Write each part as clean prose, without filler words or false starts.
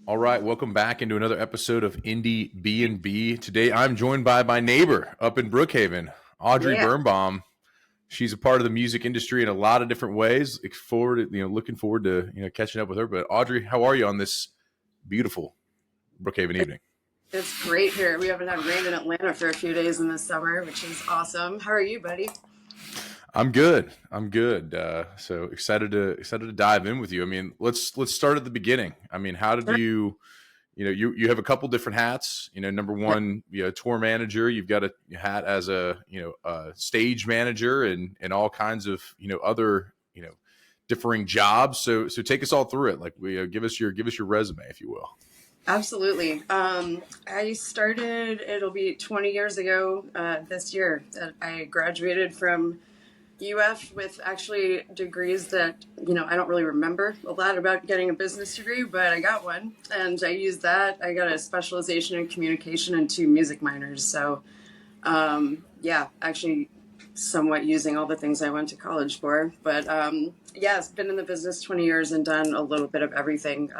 All right, welcome back into another episode of Indiebnb. Today, I'm joined by my neighbor up in Brookhaven, Audrey Yeah, Birnbaum. She's a part of the music industry in a lot of different ways. Looking forward to catching up with her. But Audrey, how are you on this beautiful Brookhaven it, evening? it's great here. We haven't had rain in Atlanta for a few days in the summer, which is awesome. How are you, buddy? I'm good. I'm good. So excited to dive in with you. I mean, let's start at the beginning. I mean, how did Sure. you have a couple different hats. Number Yeah, one, tour manager. You've got a hat as a stage manager and all kinds of other differing jobs. So take us all through it. Like we give us your resume, if you will. absolutely. I started, it'll be 20 years ago this year that I graduated from UF with actually degrees that, I don't really remember a lot about getting a business degree, but I got one and I used that. I got a specialization in communication and two music minors. So, yeah, actually somewhat using all the things I went to college for. But yeah, it's been in the business 20 years and done a little bit of everything.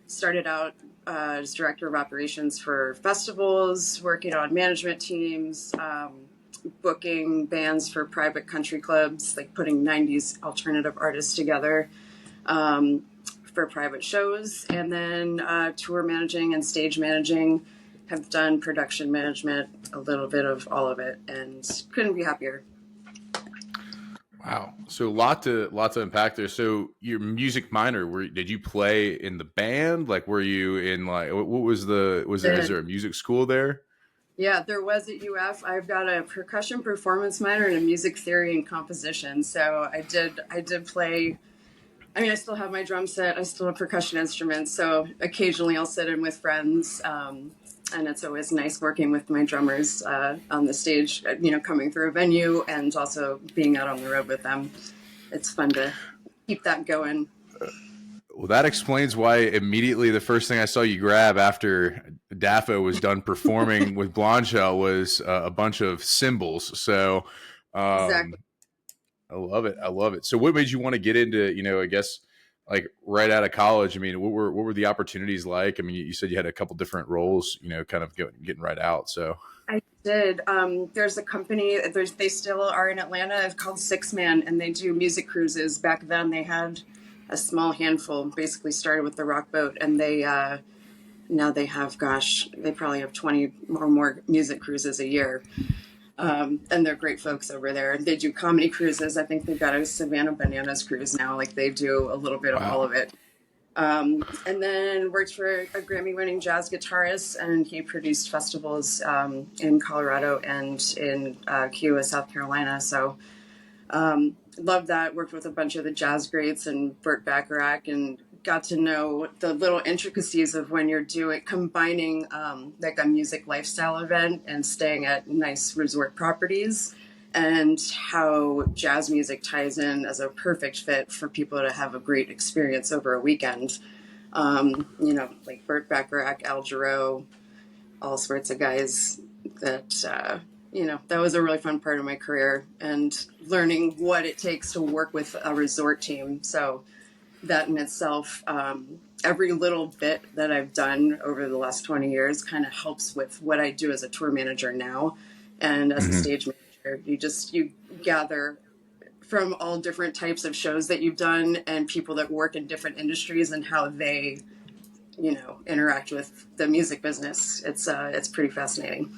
Started out as director of operations for festivals, working on management teams, booking bands for private country clubs, like putting 90s alternative artists together um, for private shows, and then tour managing and stage managing. Have done production management, a little bit of all of it, and couldn't be happier. Wow. So lot to unpack there. So your music minor, did you play in the band? Like were you in like what was the was there is Then, there a music school there? yeah, there was at UF. I've got a percussion performance minor and a music theory and composition. So I did play. I mean, I still have my drum set. I still have percussion instruments. So occasionally I'll sit in with friends. And it's always nice working with my drummers on the stage, coming through a venue and also being out on the road with them. It's fun to keep that going. Well, that explains why immediately the first thing I saw you grab after Daffo was done performing with Blondshell was a bunch of cymbals. So Exactly. um, I love it. I love it. So what made you want to get into, I guess like right out of college? I mean, what were the opportunities like? I mean, you said you had a couple different roles, kind of getting right out. So I did. There's a company, they still are in Atlanta, it's called Six Man, and they do music cruises. Back then they had a small handful, basically started with the Rock Boat, and now they have, gosh, they probably have 20 or more music cruises a year. And they're great folks over there. They do comedy cruises. I think they've got a Savannah Bananas cruise now. Like they do a little bit of all wow. of it. And then worked for a Grammy-winning jazz guitarist, and he produced festivals in Colorado and in Kiowa, South Carolina. So loved that. Worked with a bunch of the jazz greats and Burt Bacharach, and got to know the little intricacies of when you're doing combining like a music lifestyle event and staying at nice resort properties, and how jazz music ties in as a perfect fit for people to have a great experience over a weekend. Like Burt Bacharach, Al Jarreau, all sorts of guys that that was a really fun part of my career, and learning what it takes to work with a resort team. So that in itself, every little bit that I've done over the last 20 years kind of helps with what I do as a tour manager now and as a Mhm. stage manager. You gather from all different types of shows that you've done and people that work in different industries and how they interact with the music business. It's pretty fascinating.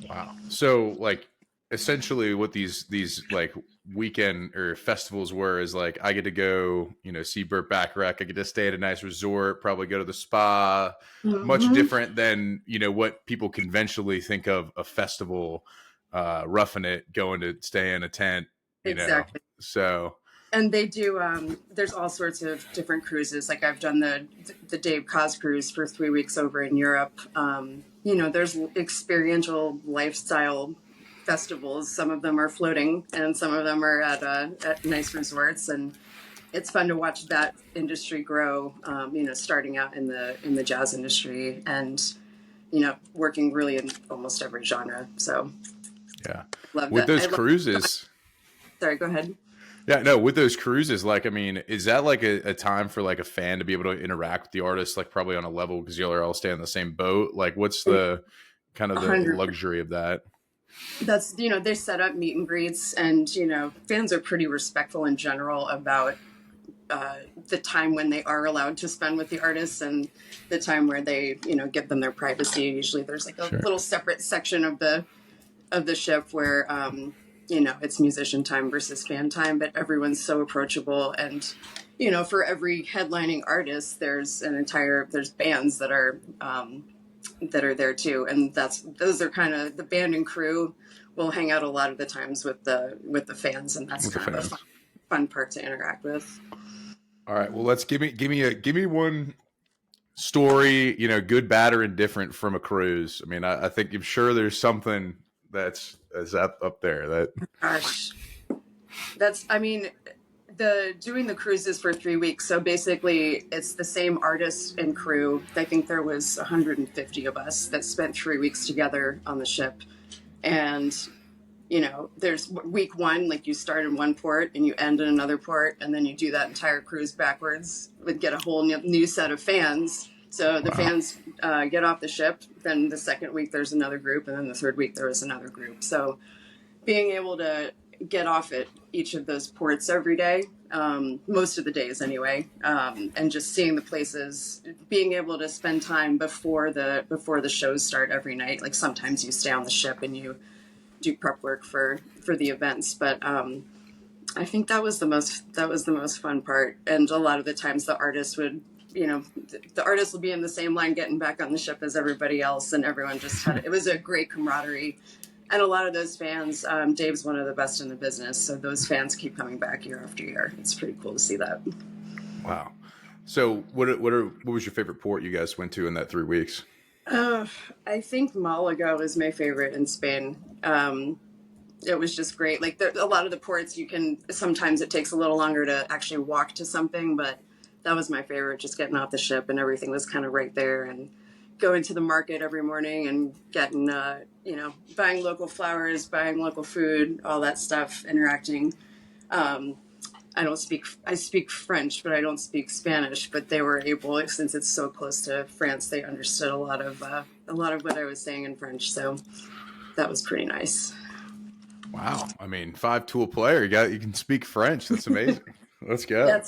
Wow. So like essentially what these like weekend or festivals were is like I get to go, see Burt Bacharach, I get to stay at a nice resort, probably go to the spa, much Hmm. different than, what people conventionally think of a festival, roughing it, going to stay in a tent. Exactly. So And they do. There's all sorts of different cruises. Like I've done the Dave Koz cruise for 3 weeks over in Europe. There's experiential lifestyle festivals. Some of them are floating, and some of them are at nice resorts. And it's fun to watch that industry grow. Starting out in the jazz industry, and working really in almost every genre. So yeah. love With that. those I love. cruises, Sorry, go ahead. Yeah, no, with those cruises, like, I mean, is that like a time for like a fan to be able to interact with the artist, like probably on a level because y'all are all staying in the same boat? Like, what's the kind of A the hundred. luxury of that? That's, they set up meet and greets, and fans are pretty respectful in general about the time when they are allowed to spend with the artists and the time where they give them their privacy. Usually there's like a Sure. little separate section of the ship where it's musician time versus fan time, but everyone's so approachable. And for every headlining artist, there's bands that are there too, and those are kind of the band and crew will hang out a lot of the times with the fans, and that's With the kind of a fans. fun part to interact with. All right. Well, let's give me one story, good, bad, or indifferent from a cruise. I mean, I think I'm sure there's something that's up there that Gosh, that's I mean, the doing the cruises for 3 weeks. So basically, it's the same artist and crew. I think there was 150 of us that spent 3 weeks together on the ship, and there's week one, like you start in one port and you end in another port, and then you do that entire cruise backwards. Would get a whole new set of fans. So the wow. fans get off the ship. Then the second week there's another group, and then the third week there is another group. So being able to get off at each of those ports every day, most of the days anyway, and just seeing the places, being able to spend time before the shows start every night. Like sometimes you stay on the ship and you do prep work for the events, but I think that was the most fun part. And a lot of the times the artists would the artist will be in the same line getting back on the ship as everybody else, and everyone just it was a great camaraderie. And a lot of those fans, Dave's one of the best in the business, so those fans keep coming back year after year. It's pretty cool to see that. Wow. So what was your favorite port you guys went to in that 3 weeks? uh, I think Malaga was my favorite in Spain. It was just great. Like a lot of the ports, sometimes it takes a little longer to actually walk to something, but that was my favorite. Just getting off the ship and everything was kind of right there, and going to the market every morning and getting, buying local flowers, buying local food, all that stuff, interacting. Um, I speak French, but I don't speak Spanish. But they were able, since it's so close to France, they understood a lot of what I was saying in French. So that was pretty nice. Wow. I mean, 5 tool player. You can speak French. That's amazing. Let's go.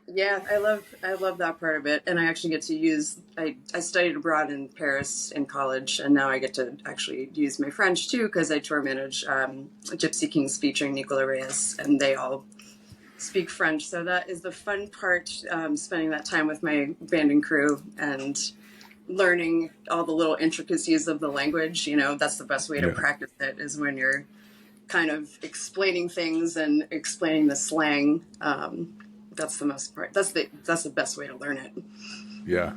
Yeah, I love that part of it, and I actually get to use. I studied abroad in Paris in college, and now I get to actually use my French too because I tour manage Gypsy Kings featuring Nicola Reyes, and they all speak French. So that is the fun part, spending that time with my band and crew and learning all the little intricacies of the language. That's the best way to Yeah. practice it is when you're kind of explaining things and explaining the slang. That's the most part. That's the best way to learn it. Yeah.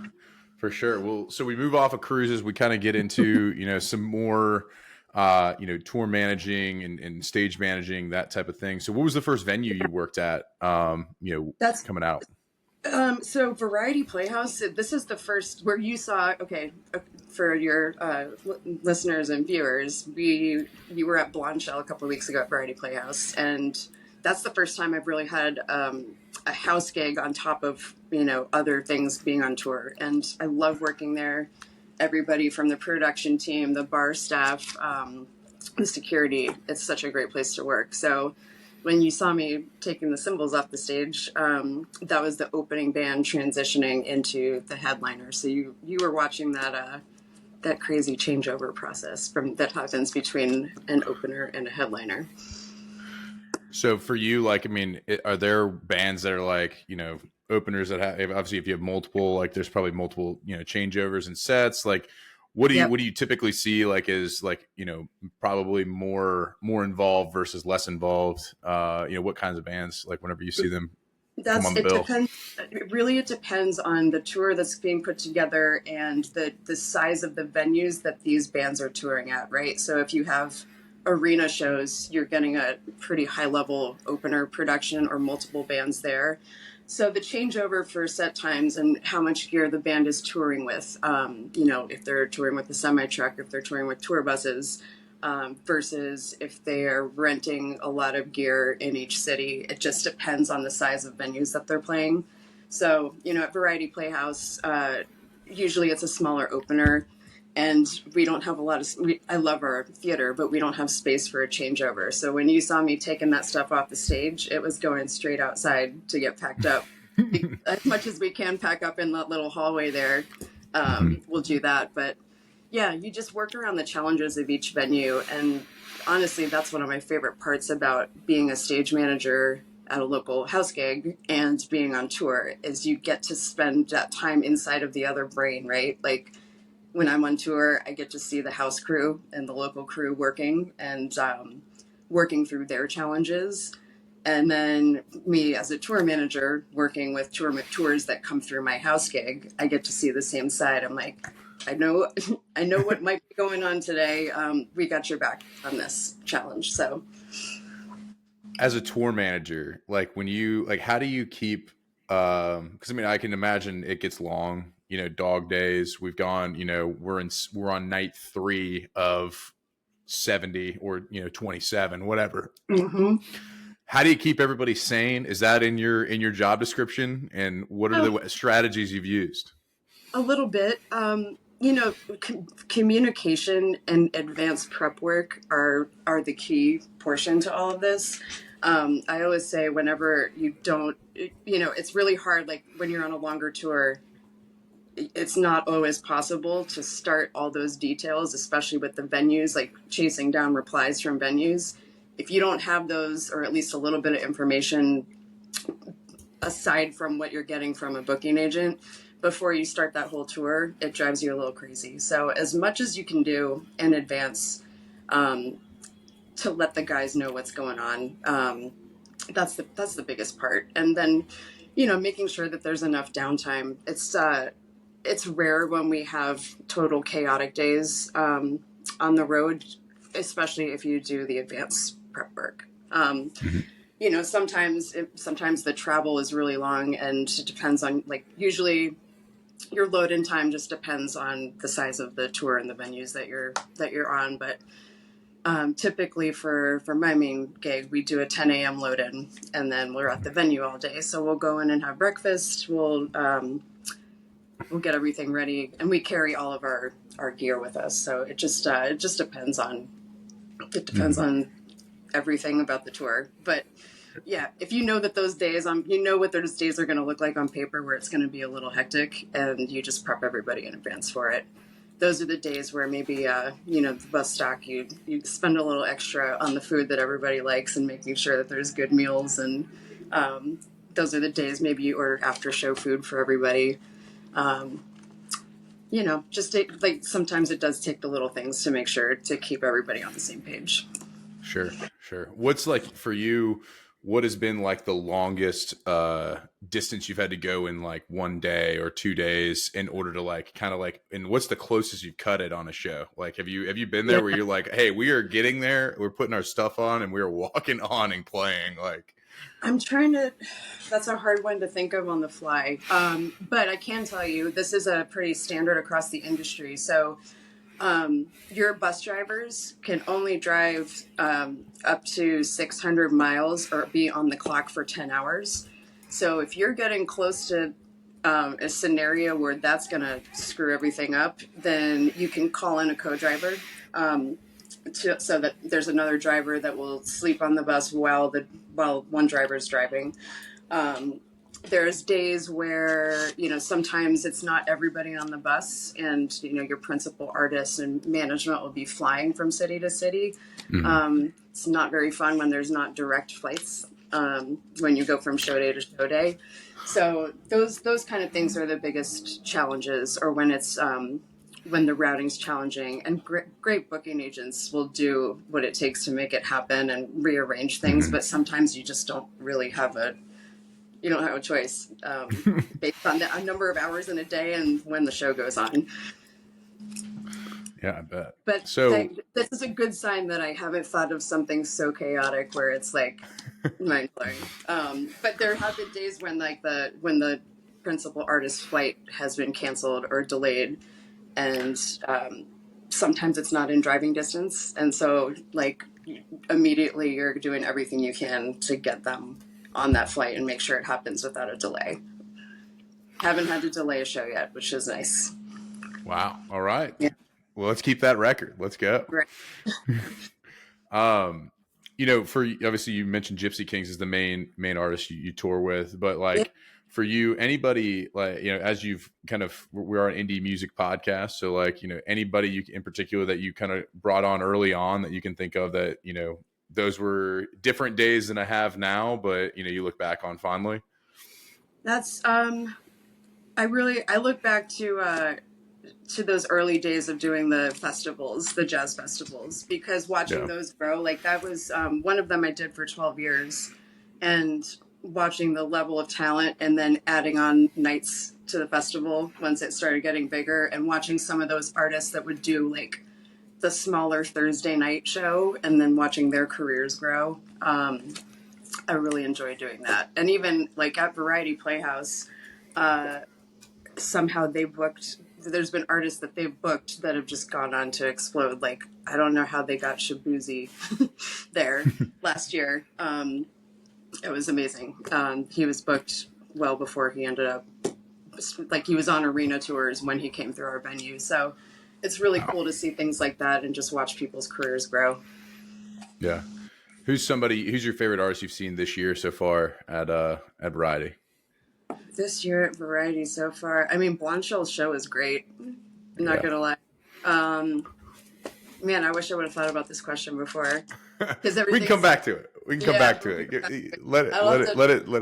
For sure. Well, so we move off of cruises, we kind of get into, some more tour managing and stage managing, that type of thing. So what was the first venue you worked at That's coming out? so Variety Playhouse. This is the first where you saw. Okay, for your listeners and viewers, you were at Blonde Shell a couple of weeks ago at Variety Playhouse, and that's the first time I've really had a house gig on top of other things being on tour, and I love working there. Everybody from the production team, the bar staff, the security. It's such a great place to work. So when you saw me taking the cymbals off the stage, that was the opening band transitioning into the headliner. So you were watching that crazy changeover process that happens between an opener and a headliner. So for you, like, I mean, are there bands that are like, openers that have, obviously if you have multiple, like there's probably multiple, changeovers and sets, like Yep. what do you typically see like is like, probably more involved versus less involved? What kinds of bands, like whenever you see them come on the It bill? depends. It depends on the tour that's being put together and the size of the venues that these bands are touring at, right? So if you have arena shows, you're getting a pretty high level opener production or multiple bands there. So the changeover for set times and how much gear the band is touring with, if they're touring with a semi truck, if they're touring with tour buses, versus if they are renting a lot of gear in each city. It just depends on the size of venues that they're playing. So, at Variety Playhouse, usually it's a smaller opener, and we don't have a lot of. I love our theater, but we don't have space for a changeover. So when you saw me taking that stuff off the stage, it was going straight outside to get packed up. As much as we can pack up in that little hallway there, we'll do that. But yeah, you just work around the challenges of each venue. And honestly, that's one of my favorite parts about being a stage manager at a local house gig and being on tour is you get to spend that time inside of the other brain, right? Like when I'm on tour, I get to see the house crew and the local crew working and working through their challenges. And then me as a tour manager working with tours that come through my house gig, I get to see the same side. I'm like, I know, I know what might be going on today. We got your back on this challenge. So, as a tour manager, like when you like, how do you keep? Because I mean, I can imagine it gets long. Dog days. We've gone. We're on night 3 of 70 or 27, whatever. mm-hmm. How do you keep everybody sane? Is that in your job description? And what are the strategies you've used? A little bit. Communication and advanced prep work are the key portion to all of this. I always say whenever you don't, it's really hard. Like when you're on a longer tour, it's not always possible to start all those details, especially with the venues, like chasing down replies from venues. If you don't have those, or at least a little bit of information aside from what you're getting from a booking agent, before you start that whole tour, it drives you a little crazy. So as much as you can do in advance to let the guys know what's going on, that's the biggest part. And then, making sure that there's enough downtime. It's rare when we have total chaotic days on the road, especially if you do the advanced prep work. Sometimes the travel is really long, and it depends on, like, usually your load in time just depends on the size of the tour and the venues that you're on. But typically for my main gig, we do a 10 a.m. load in, and then we're at the venue all day. So we'll go in and have breakfast. We'll get everything ready, and we carry all of our gear with us. So it just depends on everything about the tour. But yeah, if you know that those days, what those days are going to look like on paper, where it's going to be a little hectic, and you just prep everybody in advance for it. Those are the days where maybe, the bus stock, you spend a little extra on the food that everybody likes and making sure that there's good meals. And those are the days maybe you order after show food for everybody. Sometimes it does take the little things to make sure to keep everybody on the same page. Sure. What's like for you, what has been like the longest distance you've had to go in like one day or 2 days in order to like kind of like, and what's the closest you've cut it on a show? Like, have you been there where you're like, hey, we are getting there, we're putting our stuff on and we're walking on and playing? Like, that's a hard one to think of on the fly. But I can tell you, this is a pretty standard across the industry. So your bus drivers can only drive up to 600 miles or be on the clock for 10 hours. So if you're getting close to a scenario where that's going to screw everything up, then you can call in a co-driver so that there's another driver that will sleep on the bus while one driver is driving. There's days where, sometimes it's not everybody on the bus, and, your principal artists and management will be flying from city to city. Mm-hmm. It's not very fun when there's not direct flights when you go from show day to show day. So those kind of things are the biggest challenges, or when it's when the routing's challenging. And great booking agents will do what it takes to make it happen and rearrange things, mm-hmm. but sometimes you just don't really have a choice based on the number of hours in a day and when the show goes on. Yeah, I bet. But so this is a good sign that I haven't thought of something so chaotic where it's like mind blowing. But there have been days when when the principal artist flight has been canceled or delayed, and sometimes it's not in driving distance. And so like immediately you're doing everything you can to get them on that flight and make sure it happens without a delay. Haven't had to delay a show yet, which is nice. Wow. All right. Yeah. Well, let's keep that record. Let's go. Right. For obviously you mentioned Gypsy Kings is the main artist you tour with, but Yeah. like for you, anybody like, as you've kind of, we are an indie music podcast. So like, anybody you in particular that you kind of brought on early on that you can think of that, those were different days than I have now, but you look back on fondly. That's, I look back to those early days of doing the festivals, the jazz festivals, because watching those grow, like that was one of them I did for 12 years, and watching the level of talent and then adding on nights to the festival once it started getting bigger, and watching some of those artists that would do like the smaller Thursday night show and then watching their careers grow. I really enjoyed doing that. And even like at Variety Playhouse, somehow there's been artists that they've booked that have just gone on to explode. Like, I don't know how they got Shabuzi there last year. It was amazing. He was booked well before he ended up, like he was on arena tours when he came through our venue. So it's really cool to see things like that and just watch people's careers grow. Yeah. Who's your favorite artist you've seen this year so far at Variety? This year at Variety so far, I mean, Blondshell's show is great. I'm not gonna lie. Man, I wish I would have thought about this question before. Because we can come back to it. Let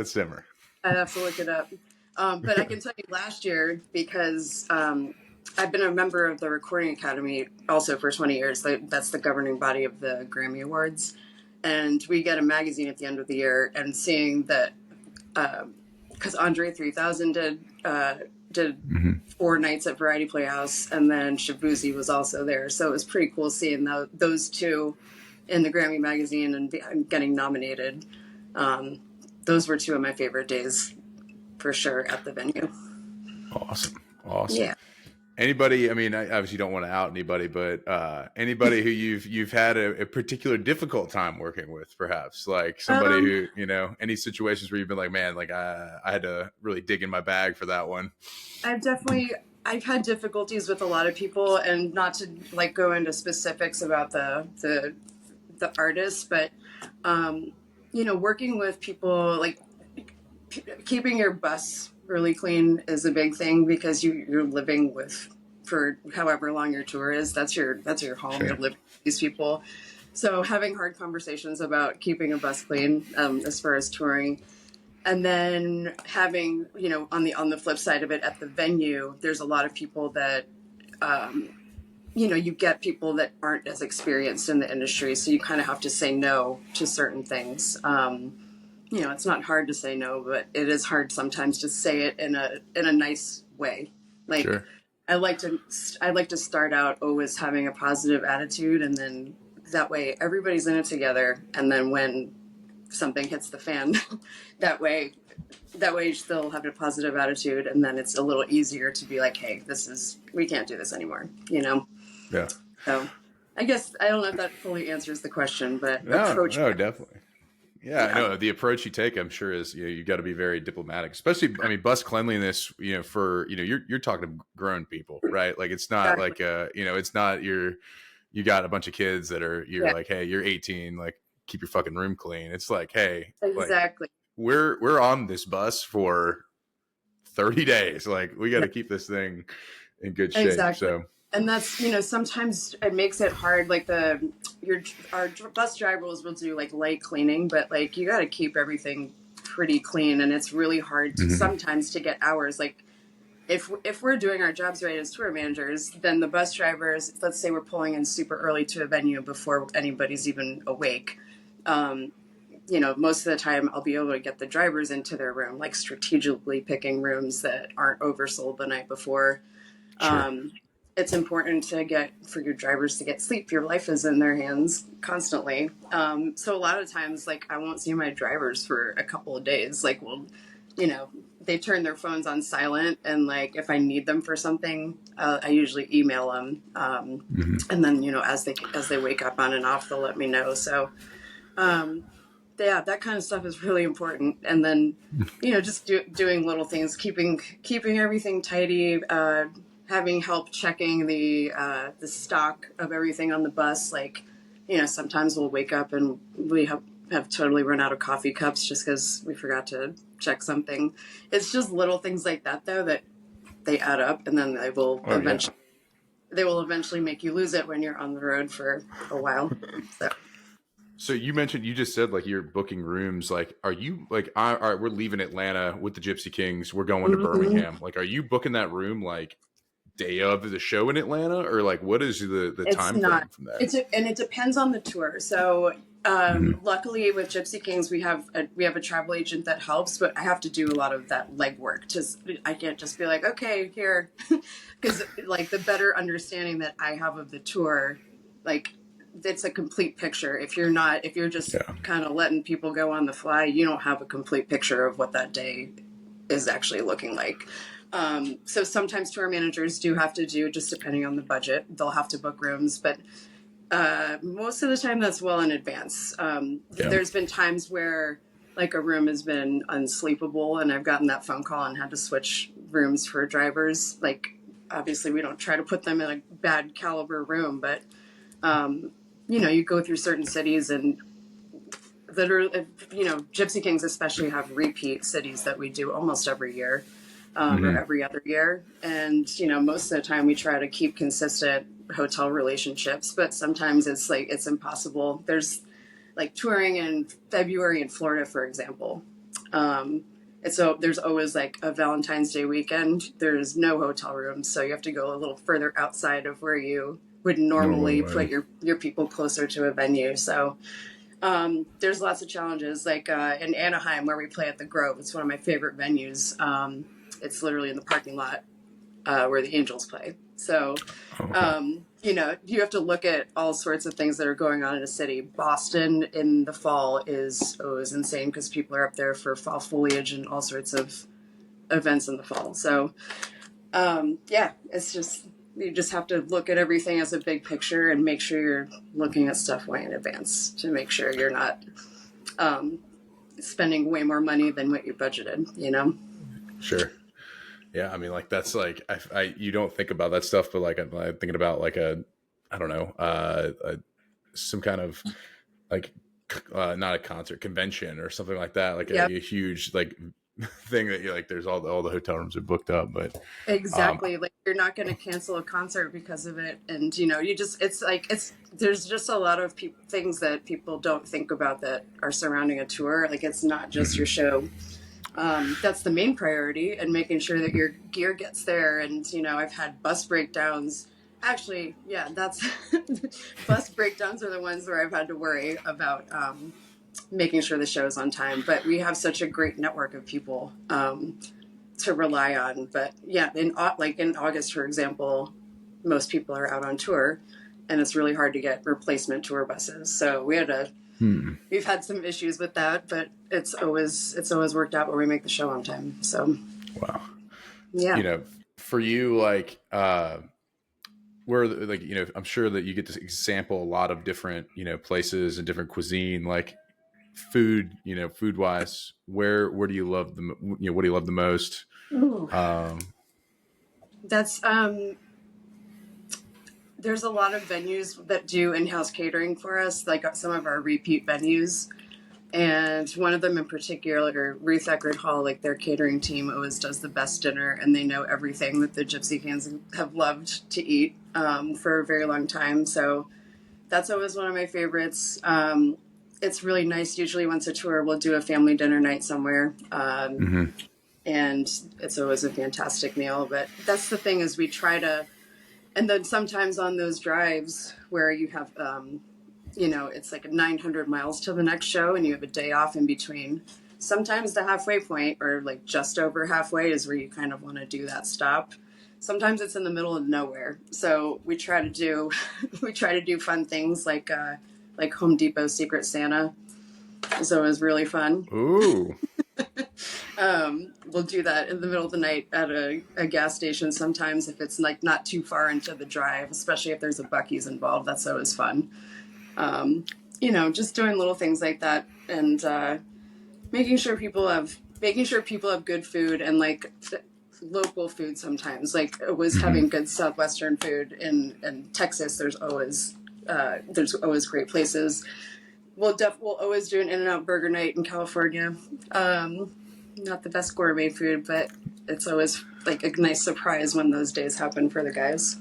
it simmer. I have to look it up. But I can tell you last year, because I've been a member of the Recording Academy also for 20 years. That's the governing body of the Grammy Awards. And we get a magazine at the end of the year, and seeing that, because Andre 3000 did 4 nights at Variety Playhouse, and then Shabuzi was also there. So it was pretty cool seeing those two in the Grammy magazine and getting nominated. Those were 2 of my favorite days for sure at the venue. Awesome. Yeah. Anybody, I mean, I obviously don't want to out anybody, but anybody who you've had a particular difficult time working with, perhaps, like somebody who, any situations where you've been like, man, like I had to really dig in my bag for that one. I've had difficulties with a lot of people, and not to like go into specifics about the artists, but working with people, like keeping your bus really clean is a big thing, because you're living with, for however long your tour is, that's your home. Sure. You're living with these people, so having hard conversations about keeping a bus clean as far as touring. And then having, on the flip side of it, at the venue, there's a lot of people that you get people that aren't as experienced in the industry, so you kind of have to say no to certain things. It's not hard to say no, but it is hard sometimes to say it in a nice way. Like, sure. I like to start out always having a positive attitude, and then that way everybody's in it together. And then when something hits the fan, that way you still have a positive attitude, and then it's a little easier to be like, hey, we can't do this anymore. Yeah. So I guess I don't know if that fully answers the question, but no, definitely. Yeah, no, the approach you take, I'm sure, is you got to be very diplomatic, especially, I mean, bus cleanliness, for, you're talking to grown people, right? Like, it's not like, it's not you got a bunch of kids that you're like, hey, you're 18, like, keep your fucking room clean. It's like, hey, exactly. Like, we're on this bus for 30 days. Like, we got to keep this thing in good shape. Exactly. So. And that's, sometimes it makes it hard. Like our bus drivers will do like light cleaning, but like you got to keep everything pretty clean. And it's really hard to sometimes to get hours. Like if we're doing our jobs right as tour managers, then the bus drivers, let's say we're pulling in super early to a venue before anybody's even awake. Most of the time I'll be able to get the drivers into their room, like strategically picking rooms that aren't oversold the night before. Sure. It's important for your drivers to get sleep. Your life is in their hands constantly. So a lot of times, like, I won't see my drivers for a couple of days. Like, they turn their phones on silent, and like if I need them for something, I usually email them, and then as they wake up on and off, they'll let me know. So yeah, that kind of stuff is really important. And then just doing little things, keeping everything tidy, having help checking the stock of everything on the bus. Like sometimes we'll wake up and we have totally run out of coffee cups just because we forgot to check something. It's just little things like that, though, that they add up, and then they will eventually make you lose it when you're on the road for a while. So you just said like you're booking rooms. Like, are you like, all right, we're leaving Atlanta with the Gypsy Kings. We're going to Birmingham. Like, are you booking that room like day of the show in Atlanta, or like what is the time frame from that? And it depends on the tour. So luckily with Gypsy Kings, we have a travel agent that helps, but I have to do a lot of that legwork. I can't just be like, okay, here, because like the better understanding that I have of the tour, like it's a complete picture. If you're just kind of letting people go on the fly, you don't have a complete picture of what that day is actually looking like. So sometimes tour managers do have to do, just depending on the budget, they'll have to book rooms, but most of the time that's well in advance. There's been times where like a room has been unsleepable and I've gotten that phone call and had to switch rooms for drivers. Like obviously we don't try to put them in a bad caliber room, but you go through certain cities and literally, Gypsy Kings especially have repeat cities that we do almost every year, or every other year. And, most of the time we try to keep consistent hotel relationships, but sometimes it's impossible. There's like touring in February in Florida, for example. There's always like a Valentine's Day weekend. There's no hotel rooms. So you have to go a little further outside of where you would normally put your people closer to a venue. So there's lots of challenges, like in Anaheim where we play at the Grove. It's one of my favorite venues. It's literally in the parking lot where the Angels play. So, you have to look at all sorts of things that are going on in a city. Boston in the fall is always insane because people are up there for fall foliage and all sorts of events in the fall. So, it's just, you just have to look at everything as a big picture and make sure you're looking at stuff way in advance to make sure you're not spending way more money than what you budgeted, Sure. Yeah. I mean, like, that's like, you don't think about that stuff, but like, I'm thinking about like some kind of like, not a concert, convention or something like that. Like a huge, like, thing that you're like, there's all the hotel rooms are booked up, but exactly, like you're not going to cancel a concert because of it. And there's just a lot of things that people don't think about that are surrounding a tour. Like it's not just your show. That's the main priority, and making sure that your gear gets there. And I've had bus breakdowns. Actually, that's bus breakdowns are the ones where I've had to worry about making sure the show is on time. But we have such a great network of people to rely on. But in August, for example, most people are out on tour, and it's really hard to get replacement tour buses. So we've had some issues with that, but it's always worked out where we make the show on time. So wow, yeah. For you, like where, like, I'm sure that you get to sample a lot of different places and different cuisine, like food, food wise, where do you love what do you love the most? Ooh. That's there's a lot of venues that do in-house catering for us, like some of our repeat venues, and one of them in particular, Ruth Eckerd Hall, like their catering team always does the best dinner, and they know everything that the Gypsy Kings have loved to eat for a very long time. So that's always one of my favorites. It's really nice. Usually once a tour, we'll do a family dinner night somewhere. And it's always a fantastic meal. But that's the thing, is we try to, and then sometimes on those drives where you have, it's like 900 miles to the next show and you have a day off in between. Sometimes the halfway point, or like just over halfway, is where you kind of want to do that stop. Sometimes it's in the middle of nowhere. So we try to do fun things like Home Depot Secret Santa. So it was really fun. Ooh. We'll do that in the middle of the night at a gas station sometimes if it's like not too far into the drive, especially if there's a Buc-ee's involved. That's always fun. Just doing little things like that, and making sure people have good food, and like local food sometimes. Like always having good Southwestern food in Texas. There's always great places. We'll always do an In-N-Out burger night in California. Not the best gourmet food, but it's always like a nice surprise when those days happen for the guys.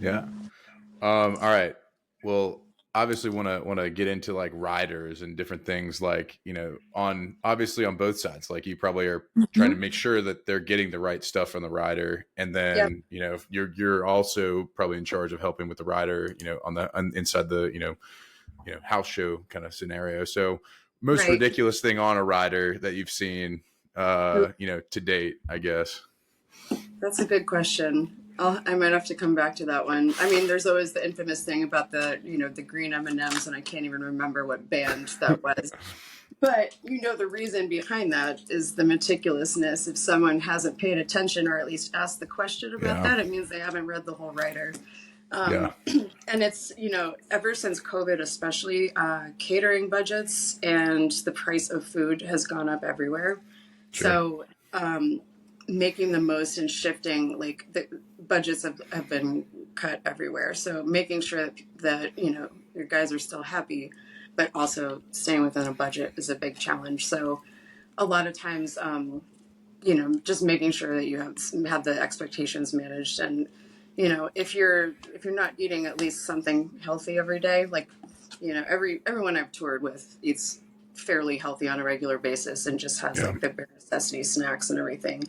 Yeah. All right. Well, obviously want to get into like riders and different things, like, on obviously on both sides. Like you probably are trying to make sure that they're getting the right stuff from the rider, and Yep. then you're also probably in charge of helping with the rider, inside the house show kind of scenario. So most Right. ridiculous thing on a rider that you've seen to date, I guess. That's a good question. I might have to come back to that one. I mean, there's always the infamous thing about the green M&Ms, and I can't even remember what band that was. But the reason behind that is the meticulousness. If someone hasn't paid attention or at least asked the question about that, it means they haven't read the whole writer. Yeah. And it's, ever since COVID, especially, catering budgets and the price of food has gone up everywhere. Sure. So, making the most and shifting, like the budgets have been cut everywhere. So making sure that, your guys are still happy, but also staying within a budget is a big challenge. So a lot of times, just making sure that you have the expectations managed. And, if you're not eating at least something healthy every day, like, everyone I've toured with eats fairly healthy on a regular basis and just has like the bare necessity snacks and everything.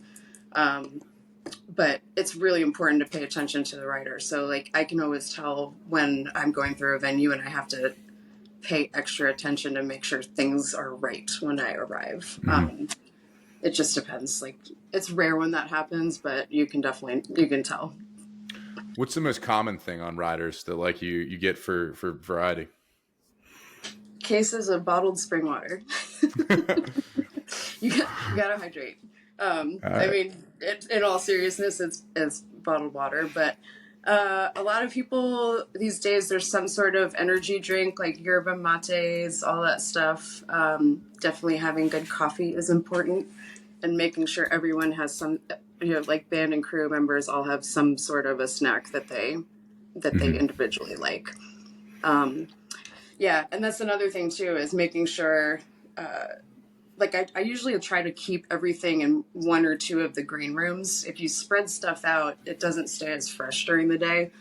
But it's really important to pay attention to the rider. So like I can always tell when I'm going through a venue and I have to pay extra attention to make sure things are right when I arrive. It just depends. Like it's rare when that happens, but you can tell. What's the most common thing on riders that like you get for variety? Cases of bottled spring water. you gotta hydrate. I mean, in all seriousness, it's bottled water, but a lot of people these days, there's some sort of energy drink like yerba mates, all that stuff. Definitely having good coffee is important, and making sure everyone has some, like band and crew members all have some sort of a snack that they individually like. Yeah, and that's another thing too, is making sure, like I usually try to keep everything in one or two of the green rooms. If you spread stuff out, it doesn't stay as fresh during the day.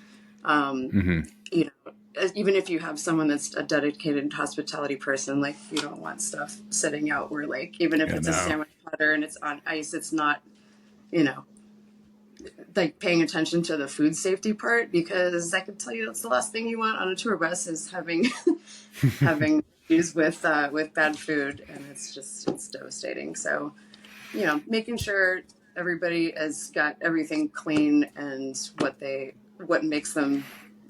Even if you have someone that's a dedicated hospitality person, like you don't want stuff sitting out where, like, even if it's a sandwich platter and it's on ice, it's not, like paying attention to the food safety part, because I can tell you that's the last thing you want on a tour bus is having issues with bad food, and it's devastating. So, making sure everybody has got everything clean and what makes them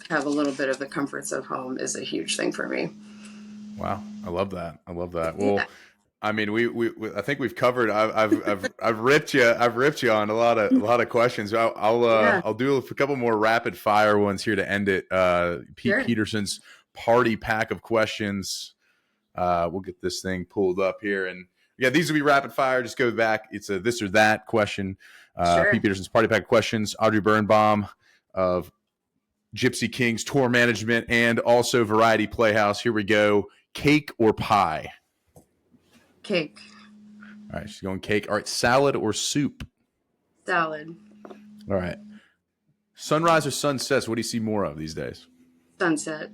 have a little bit of the comforts of home is a huge thing for me. Wow, I love that. Well, Yeah. I mean, we I think we've covered. I've ripped you. I've ripped you on a lot of questions. I'll do a couple more rapid fire ones here to end it. Pete Peterson's party pack of questions. We'll get this thing pulled up here, and yeah, these will be rapid fire. Just go back. It's a this or that question. Pete Peterson's party pack of questions. Audrey Birnbaum of Gypsy Kings tour management and also Variety Playhouse. Here we go. Cake or pie? Cake. All right, she's going cake. All right, salad or soup? Salad. All right. Sunrise or sunsets? What do you see more of these days? Sunset.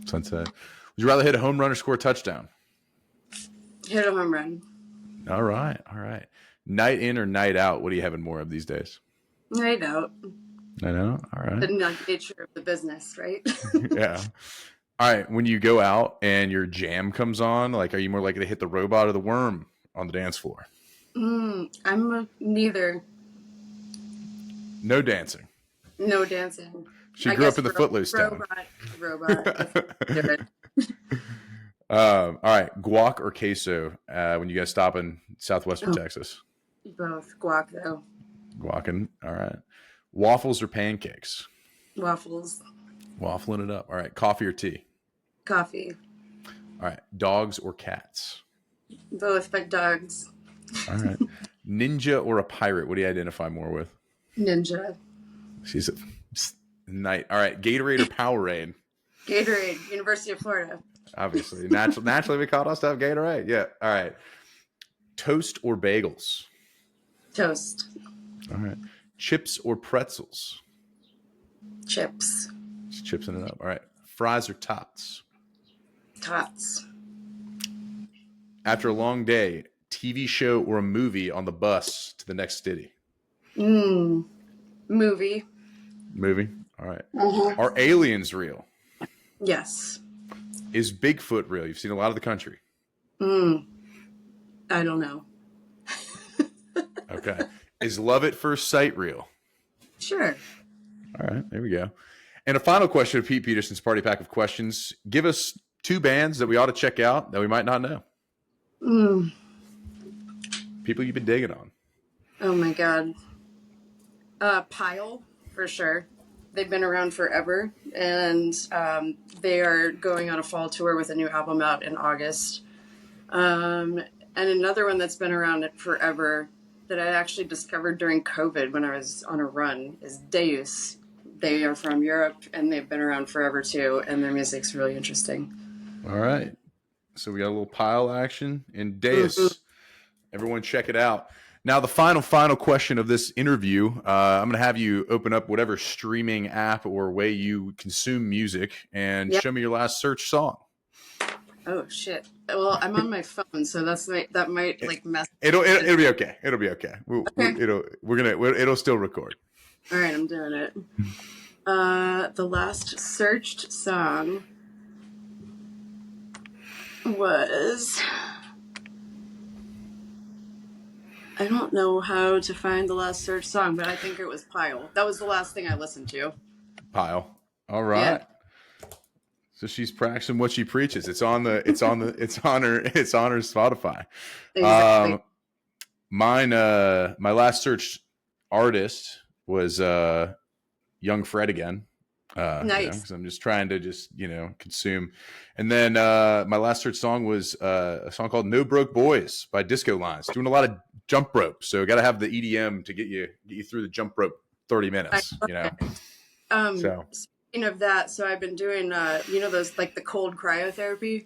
Sunset. Would you rather hit a home run or score a touchdown? Hit a home run. All right. Night in or night out? What are you having more of these days? Night out. I know. All right. The nature of the business, right? Yeah. All right. When you go out and your jam comes on, like, are you more likely to hit the robot or the worm on the dance floor? I'm neither. No dancing. No dancing. She grew up in the Footloose town. Robot. All right. Guac or queso when you guys stop in southwestern Texas? Both. Guac, though. Guacin. All right. Waffles or pancakes? Waffles. Waffling it up. All right. Coffee or tea? Coffee. All right. Dogs or cats? Both, but dogs. All right. Ninja or a pirate? What do you identify more with? Ninja. She's a knight. All right. Gatorade or Powerade? Gatorade. University of Florida. Obviously. Naturally, we caught us to have Gatorade. Yeah. All right. Toast or bagels? Toast. All right. Chips or pretzels? Chips. Just chipsing it up. All right. Fries or tots? Tots. After a long day, TV show or a movie on the bus to the next city? Movie. Movie. All right. Are aliens real? Yes. Is Bigfoot real? You've seen a lot of the country. I don't know. Okay. Is love at first sight real? Sure. All right. There we go. And a final question of Pete Peterson's Party Pack of Questions. Give us 2 bands that we ought to check out that we might not know. People you've been digging on. Oh my God. Pile, for sure. They've been around forever, and they are going on a fall tour with a new album out in August. And another one that's been around forever that I actually discovered during COVID when I was on a run is Deus. They are from Europe, and they've been around forever too, and their music's really interesting. All right. So we got a little pile action in Deus. Everyone check it out. Now, the final question of this interview, I'm going to have you open up whatever streaming app or way you consume music and show me your last search song. Oh, shit. Well, I'm on my phone, so that might like mess. It'll be okay. It'll be okay. It'll still record. All right, I'm doing it. The last searched song was... I don't know how to find the last search song, but I think it was Pile. That was the last thing I listened to. Pile. All right. Yeah. So she's practicing what she preaches. It's on her Spotify. Exactly. My last search artist was Young Fred again. Nice. Because I'm just trying to consume. And then my last search song was a song called No Broke Boys by Disco Lines. Doing a lot of jump rope. So got to have the EDM to get you through the jump rope 30 minutes, So speaking of that, so I've been doing those like the cold cryotherapy.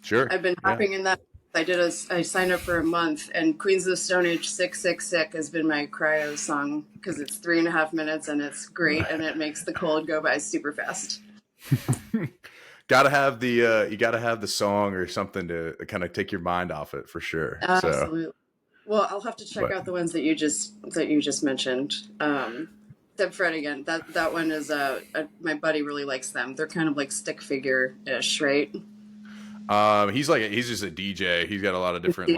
Sure. I've been hopping in that. I signed up for a month, and Queens of the Stone Age Sick Sick Sick has been my cryo song because it's 3.5 minutes and it's great and it makes the cold go by super fast. Gotta have you gotta have the song or something to kind of take your mind off it for sure. Absolutely. So, well, I'll have to check out the ones that you just mentioned. Except Fred again. That one is my buddy really likes them. They're kind of like stick figure-ish, right? He's just a DJ. He's got a lot of different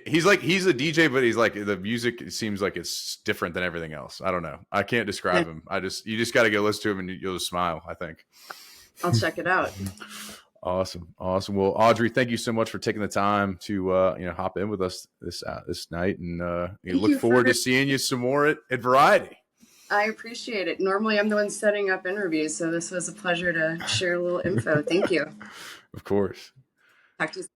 he's a DJ, but he's like the music seems like it's different than everything else. I don't know. I can't describe him. You just got to go listen to him and you'll just smile, I think. I'll check it out. Awesome. Well, Audrey, thank you so much for taking the time to hop in with us this night, and look forward to seeing you some more at Variety. I appreciate it. Normally, I'm the one setting up interviews, so this was a pleasure to share a little info. Thank you. Of course. Talk to you soon.